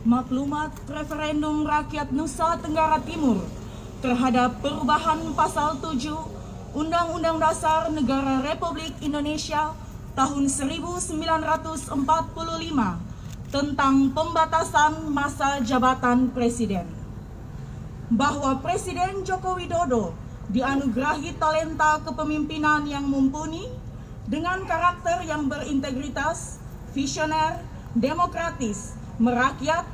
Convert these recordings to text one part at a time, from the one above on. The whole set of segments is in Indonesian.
maklumat referendum rakyat Nusa Tenggara Timur terhadap perubahan pasal 7 Undang-Undang Dasar Negara Republik Indonesia tahun 1945 tentang pembatasan masa jabatan presiden. Bahwa Presiden Joko Widodo dianugerahi talenta kepemimpinan yang mumpuni dengan karakter yang berintegritas, visioner, demokratis, merakyat,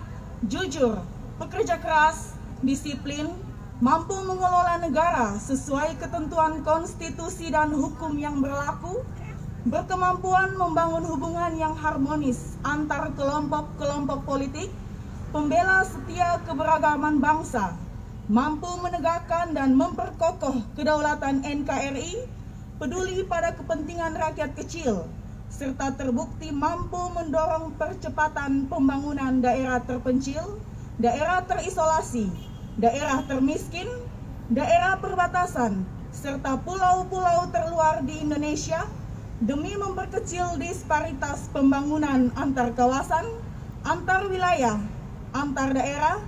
jujur, pekerja keras, disiplin, mampu mengelola negara sesuai ketentuan konstitusi dan hukum yang berlaku, berkemampuan membangun hubungan yang harmonis antar kelompok-kelompok politik, pembela setia keberagaman bangsa, mampu menegakkan dan memperkokoh kedaulatan NKRI, peduli pada kepentingan rakyat kecil, serta terbukti mampu mendorong percepatan pembangunan daerah terpencil, daerah terisolasi, daerah termiskin, daerah perbatasan, serta pulau-pulau terluar di Indonesia demi memperkecil disparitas pembangunan antar kawasan, antar wilayah, antar daerah,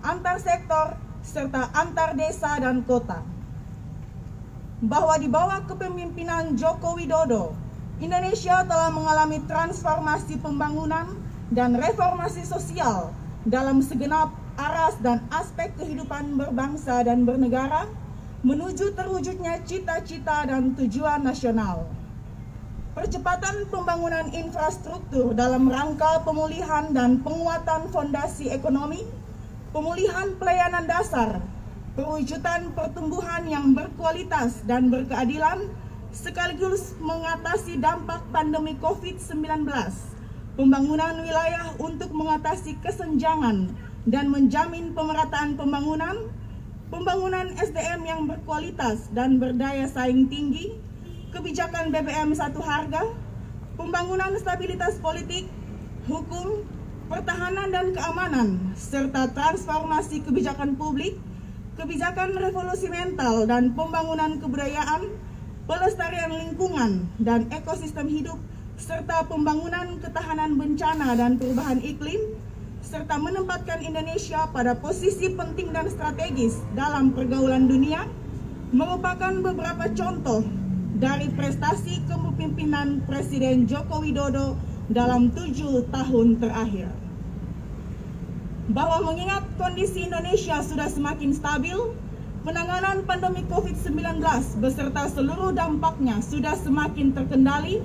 antar sektor, serta antar desa dan kota. Bahwa di bawah kepemimpinan Joko Widodo, Indonesia telah mengalami transformasi pembangunan dan reformasi sosial dalam segenap aras dan aspek kehidupan berbangsa dan bernegara menuju terwujudnya cita-cita dan tujuan nasional. Percepatan pembangunan infrastruktur dalam rangka pemulihan dan penguatan fondasi ekonomi, pemulihan pelayanan dasar, perwujudan pertumbuhan yang berkualitas dan berkeadilan, sekaligus mengatasi dampak pandemi COVID-19, pembangunan wilayah untuk mengatasi kesenjangan dan menjamin pemerataan pembangunan, pembangunan SDM yang berkualitas dan berdaya saing tinggi, kebijakan BBM satu harga, pembangunan stabilitas politik, hukum, pertahanan dan keamanan, serta transformasi kebijakan publik, kebijakan revolusi mental dan pembangunan kebudayaan, pelestarian lingkungan dan ekosistem hidup, serta pembangunan ketahanan bencana dan perubahan iklim, serta menempatkan Indonesia pada posisi penting dan strategis dalam pergaulan dunia, merupakan beberapa contoh dari prestasi kepemimpinan Presiden Joko Widodo dalam 7 tahun terakhir. Bahwa mengingat kondisi Indonesia sudah semakin stabil, penanganan pandemi COVID-19 beserta seluruh dampaknya sudah semakin terkendali,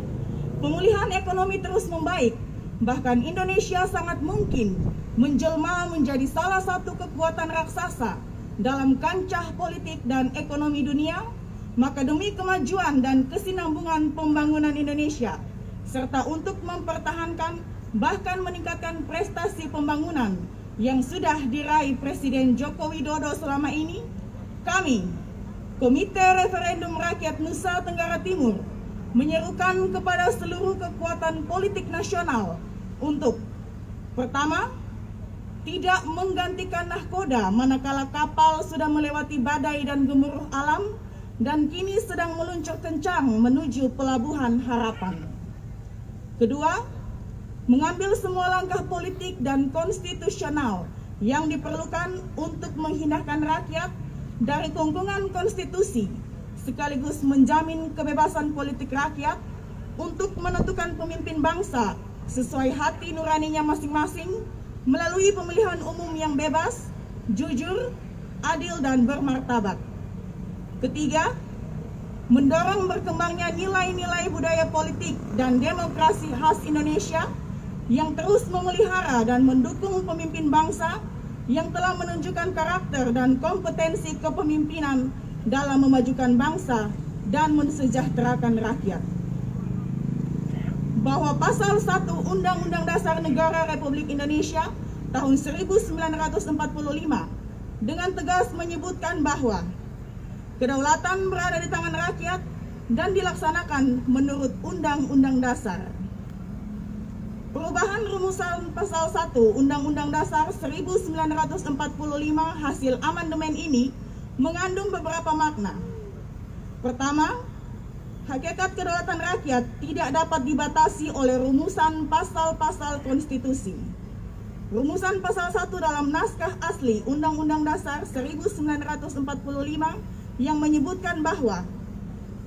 pemulihan ekonomi terus membaik, bahkan Indonesia sangat mungkin menjelma menjadi salah satu kekuatan raksasa dalam kancah politik dan ekonomi dunia, maka demi kemajuan dan kesinambungan pembangunan Indonesia, serta untuk mempertahankan bahkan meningkatkan prestasi pembangunan yang sudah diraih Presiden Joko Widodo selama ini, kami, Komite Referendum Rakyat Nusa Tenggara Timur, menyerukan kepada seluruh kekuatan politik nasional untuk: pertama, tidak menggantikan nahkoda manakala kapal sudah melewati badai dan gemuruh alam dan kini sedang meluncur kencang menuju pelabuhan harapan. Kedua, mengambil semua langkah politik dan konstitusional yang diperlukan untuk menghindahkan rakyat dari kungkungan konstitusi, sekaligus menjamin kebebasan politik rakyat untuk menentukan pemimpin bangsa sesuai hati nuraninya masing-masing melalui pemilihan umum yang bebas, jujur, adil, dan bermartabat. Ketiga, mendorong berkembangnya nilai-nilai budaya politik dan demokrasi khas Indonesia yang terus memelihara dan mendukung pemimpin bangsa yang telah menunjukkan karakter dan kompetensi kepemimpinan dalam memajukan bangsa dan mensejahterakan rakyat. Bahwa pasal 1 Undang-Undang Dasar Negara Republik Indonesia tahun 1945 dengan tegas menyebutkan bahwa kedaulatan berada di tangan rakyat dan dilaksanakan menurut Undang-Undang Dasar. Perubahan rumusan pasal 1 Undang-Undang Dasar 1945 hasil amandemen ini mengandung beberapa makna. Pertama, hakikat kedaulatan rakyat tidak dapat dibatasi oleh rumusan pasal-pasal konstitusi. Rumusan pasal 1 dalam naskah asli Undang-Undang Dasar 1945 yang menyebutkan bahwa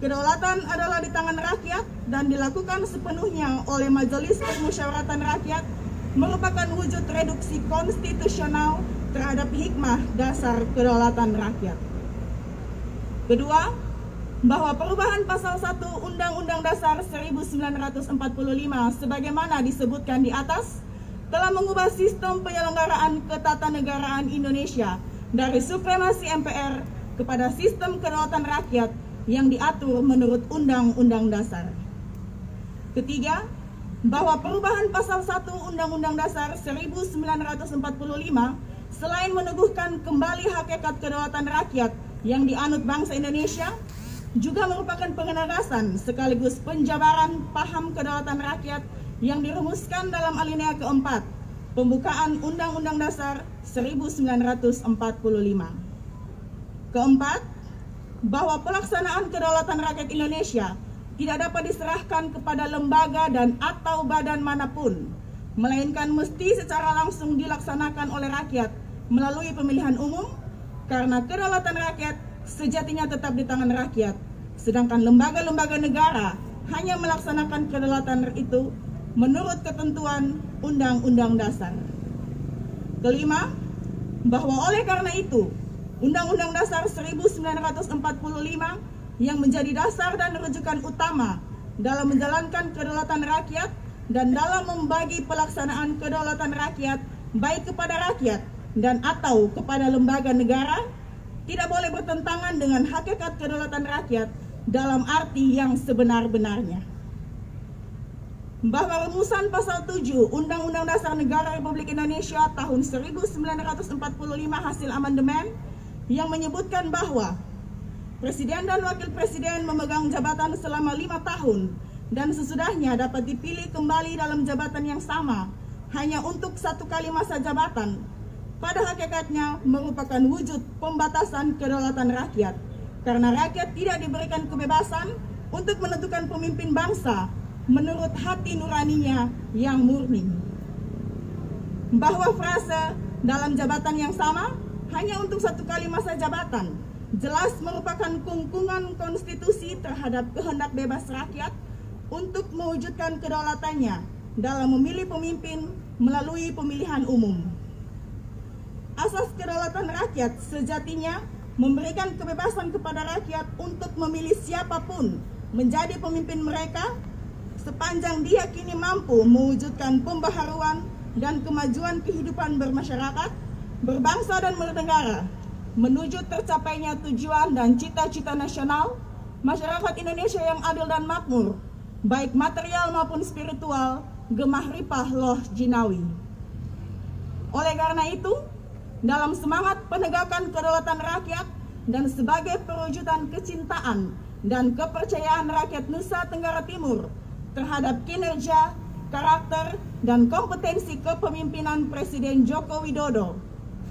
kedaulatan adalah di tangan rakyat dan dilakukan sepenuhnya oleh Majelis Permusyawaratan Rakyat merupakan wujud reduksi konstitusional terhadap hikmah dasar kedaulatan rakyat. Kedua, bahwa perubahan pasal 1 Undang-Undang Dasar 1945 sebagaimana disebutkan di atas telah mengubah sistem penyelenggaraan ketatanegaraan Indonesia dari supremasi MPR kepada sistem kedaulatan rakyat yang diatur menurut Undang-Undang Dasar. Ketiga, bahwa perubahan pasal 1 Undang-Undang Dasar 1945 selain meneguhkan kembali hakikat kedaulatan rakyat yang dianut bangsa Indonesia, juga merupakan penegasan sekaligus penjabaran paham kedaulatan rakyat yang dirumuskan dalam alinea keempat pembukaan Undang-Undang Dasar 1945. Keempat, bahwa pelaksanaan kedaulatan rakyat Indonesia tidak dapat diserahkan kepada lembaga dan atau badan manapun, melainkan mesti secara langsung dilaksanakan oleh rakyat melalui pemilihan umum, karena kedaulatan rakyat sejatinya tetap di tangan rakyat, sedangkan lembaga-lembaga negara hanya melaksanakan kedaulatan itu menurut ketentuan Undang-Undang Dasar. Kelima, bahwa oleh karena itu, Undang-Undang Dasar 1945 yang menjadi dasar dan rujukan utama dalam menjalankan kedaulatan rakyat dan dalam membagi pelaksanaan kedaulatan rakyat baik kepada rakyat dan atau kepada lembaga negara tidak boleh bertentangan dengan hakikat kedaulatan rakyat dalam arti yang sebenar-benarnya. Bahwa rumusan pasal 7 Undang-Undang Dasar Negara Republik Indonesia tahun 1945 hasil amandemen yang menyebutkan bahwa Presiden dan Wakil Presiden memegang jabatan selama 5 tahun dan sesudahnya dapat dipilih kembali dalam jabatan yang sama hanya untuk 1 kali masa jabatan, pada hakikatnya merupakan wujud pembatasan kedaulatan rakyat, karena rakyat tidak diberikan kebebasan untuk menentukan pemimpin bangsa menurut hati nuraninya yang murni. Bahwa frase dalam jabatan yang sama hanya untuk 1 kali masa jabatan jelas merupakan kungkungan konstitusi terhadap kehendak bebas rakyat untuk mewujudkan kedaulatannya dalam memilih pemimpin melalui pemilihan umum. Asas kedaulatan rakyat sejatinya memberikan kebebasan kepada rakyat untuk memilih siapapun menjadi pemimpin mereka sepanjang dia kini mampu mewujudkan pembaharuan dan kemajuan kehidupan bermasyarakat, berbangsa dan bernegara menuju tercapainya tujuan dan cita-cita nasional masyarakat Indonesia yang adil dan makmur, baik material maupun spiritual, gemah ripah loh jinawi. Oleh karena itu, dalam semangat penegakan kedaulatan rakyat dan sebagai perwujudan kecintaan dan kepercayaan rakyat Nusa Tenggara Timur terhadap kinerja, karakter, dan kompetensi kepemimpinan Presiden Joko Widodo,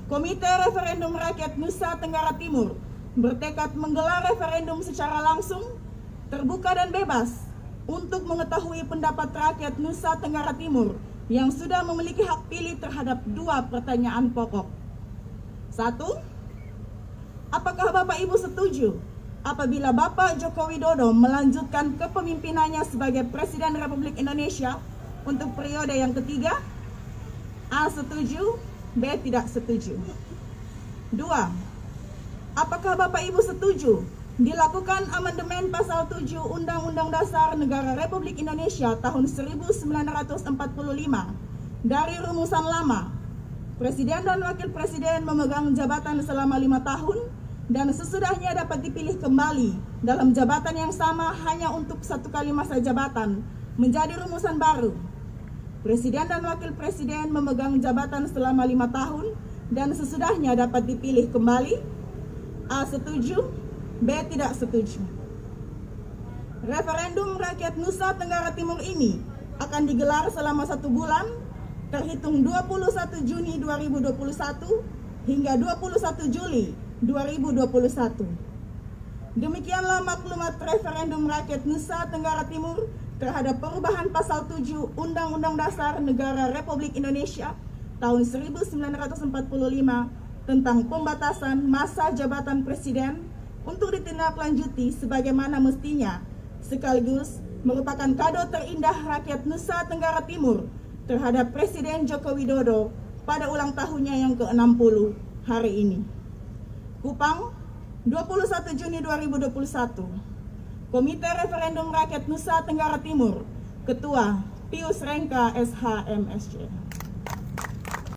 Komite Referendum Rakyat Nusa Tenggara Timur bertekad menggelar referendum secara langsung, terbuka dan bebas untuk mengetahui pendapat rakyat Nusa Tenggara Timur yang sudah memiliki hak pilih terhadap 2 pertanyaan pokok. 1. Apakah Bapak Ibu setuju apabila Bapak Joko Widodo melanjutkan kepemimpinannya sebagai Presiden Republik Indonesia untuk periode yang ketiga? A. Setuju, B. Tidak setuju. 2. Apakah Bapak Ibu setuju dilakukan amandemen pasal 7 Undang-Undang Dasar Negara Republik Indonesia tahun 1945 dari rumusan lama, Presiden dan Wakil Presiden memegang jabatan selama 5 tahun dan sesudahnya dapat dipilih kembali dalam jabatan yang sama hanya untuk 1 kali masa jabatan menjadi rumusan baru. Presiden dan Wakil Presiden memegang jabatan selama 5 tahun dan sesudahnya dapat dipilih kembali. A. Setuju, B. Tidak setuju. Referendum rakyat Nusa Tenggara Timur ini akan digelar selama 1 bulan terhitung 21 Juni 2021 hingga 21 Juli 2021. Demikianlah maklumat referendum rakyat Nusa Tenggara Timur terhadap perubahan pasal 7 Undang-Undang Dasar Negara Republik Indonesia tahun 1945 tentang pembatasan masa jabatan presiden untuk ditindaklanjuti sebagaimana mestinya, sekaligus merupakan kado terindah rakyat Nusa Tenggara Timur terhadap Presiden Joko Widodo pada ulang tahunnya yang ke-60 hari ini. Kupang, 21 Juni 2021. Komite Referendum Rakyat Nusa Tenggara Timur, Ketua Pius Rengka, SH, MSc.